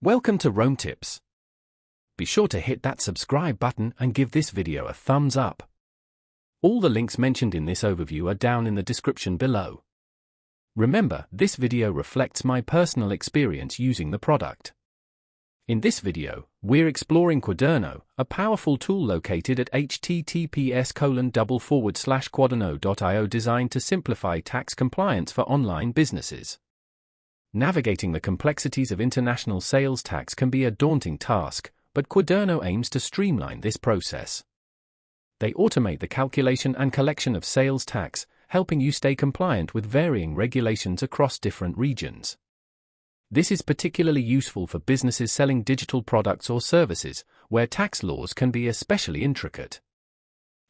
Welcome to Rome Tips. Be sure to hit that subscribe button and give this video a thumbs up. All the links mentioned in this overview are down in the description below. Remember, this video reflects my personal experience using the product. In this video, we're exploring Quaderno, a powerful tool located at https://quaderno.io designed to simplify tax compliance for online businesses. Navigating the complexities of international sales tax can be a daunting task, but Quaderno aims to streamline this process. They automate the calculation and collection of sales tax, helping you stay compliant with varying regulations across different regions. This is particularly useful for businesses selling digital products or services, where tax laws can be especially intricate.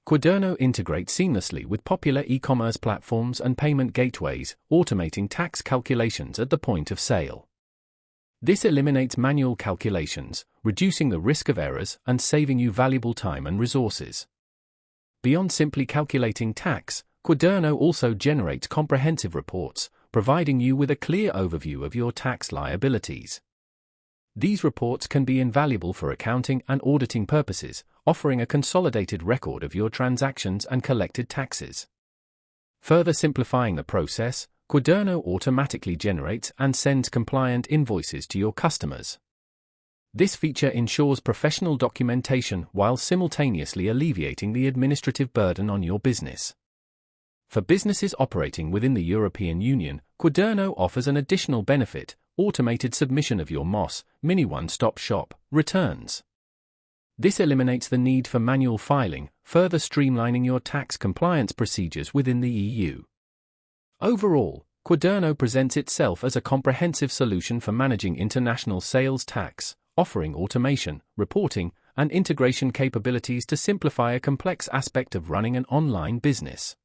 Quaderno integrates seamlessly with popular e-commerce platforms and payment gateways, automating tax calculations at the point of sale. This eliminates manual calculations, reducing the risk of errors and saving you valuable time and resources. Beyond simply calculating tax, Quaderno also generates comprehensive reports, providing you with a clear overview of your tax liabilities. These reports can be invaluable for accounting and auditing purposes, offering a consolidated record of your transactions and collected taxes. Further simplifying the process, Quaderno automatically generates and sends compliant invoices to your customers. This feature ensures professional documentation while simultaneously alleviating the administrative burden on your business. For businesses operating within the European Union, Quaderno offers an additional benefit: automated submission of your MOS, mini one-stop shop, returns. This eliminates the need for manual filing, further streamlining your tax compliance procedures within the EU. Overall, Quaderno presents itself as a comprehensive solution for managing international sales tax, offering automation, reporting, and integration capabilities to simplify a complex aspect of running an online business.